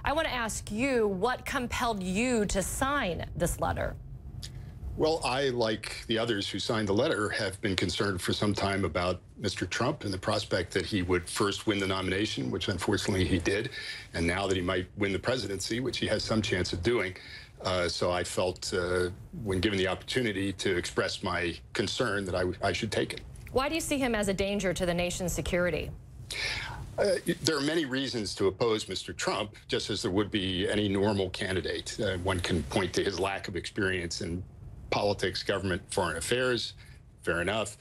I want to ask you, what compelled you to sign this letter? Well, I, like the others who signed the letter, have been concerned for some time about Mr. Trump and the prospect that he would first win the nomination, which unfortunately he did, and now that he might win the presidency, which he has some chance of doing. So I felt, when given the opportunity to express my concern, that I should take it. Why do you see him as a danger to the nation's security? There are many reasons to oppose Mr. Trump, just as there would be any normal candidate. One can point to his lack of experience in politics, government, foreign affairs. Fair enough.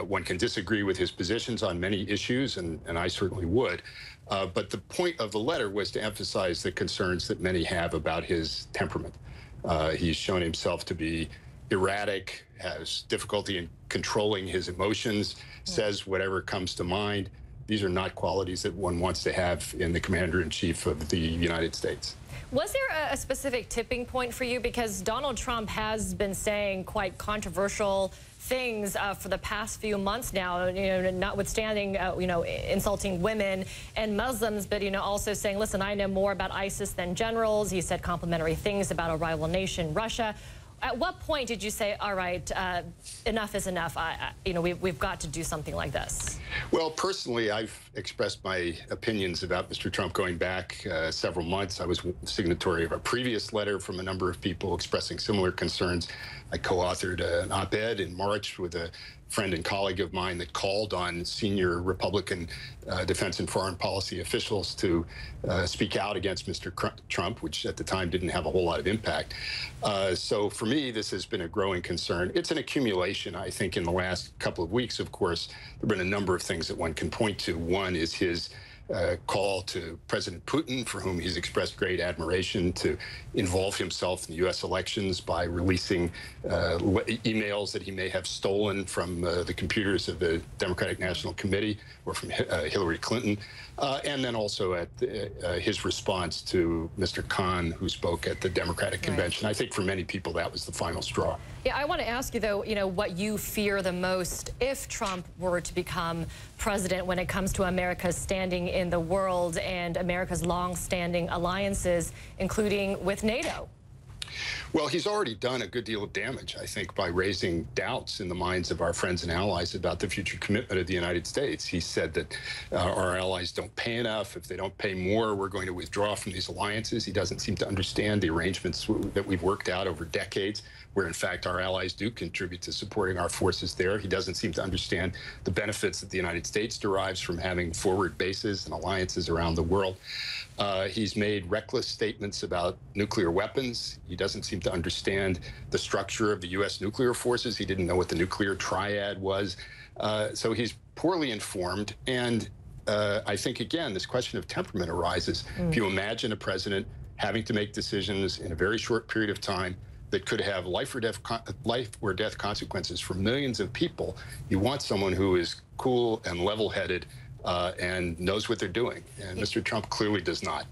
One can disagree with his positions on many issues, and I certainly would. But the point of the letter was to emphasize the concerns that many have about his temperament. He's shown himself to be erratic, has difficulty in controlling his emotions, says whatever comes to mind. These are not qualities that one wants to have in the commander-in-chief of the United States. Was there a specific tipping point for you? Because Donald Trump has been saying quite controversial things for the past few months now, notwithstanding, insulting women and Muslims, but, also saying, listen, I know more about ISIS than generals. He said complimentary things about a rival nation, Russia. At what point did you say, all right, enough is enough? We've got to do something like this? Well, personally, I've expressed my opinions about Mr. Trump going back several months. I was signatory of a previous letter from a number of people expressing similar concerns. I co-authored an op-ed in March with a friend and colleague of mine that called on senior Republican defense and foreign policy officials to speak out against Mr. Trump, which at the time didn't have a whole lot of impact. So for me, this has been a growing concern. It's an accumulation, I think, in the last couple of weeks. Of course, there have been a number of things that one can point to. One is his call to President Putin, for whom he's expressed great admiration, to involve himself in the U.S. elections by releasing emails that he may have stolen from the computers of the Democratic National Committee or from Hillary Clinton. And then also at his response to Mr. Khan, who spoke at the Democratic Convention. I think for many people that was the final straw. Yeah, I want to ask you, though, what you fear the most if Trump were to become president when it comes to America's standing in the world and America's long-standing alliances, including with NATO. Well, he's already done a good deal of damage, I think, by raising doubts in the minds of our friends and allies about the future commitment of the United States. He said that our allies don't pay enough. If they don't pay more, we're going to withdraw from these alliances. He doesn't seem to understand the arrangements that we've worked out over decades, where, in fact, our allies do contribute to supporting our forces there. He doesn't seem to understand the benefits that the United States derives from having forward bases and alliances around the world. He's made reckless statements about nuclear weapons. He doesn't seem to understand the structure of the U.S. nuclear forces. He didn't know what the nuclear triad was. So he's poorly informed. And I think, again, this question of temperament arises. If you imagine a president having to make decisions in a very short period of time that could have life or death consequences for millions of people, you want someone who is cool and level-headed and knows what they're doing. And Mr. Trump clearly does not.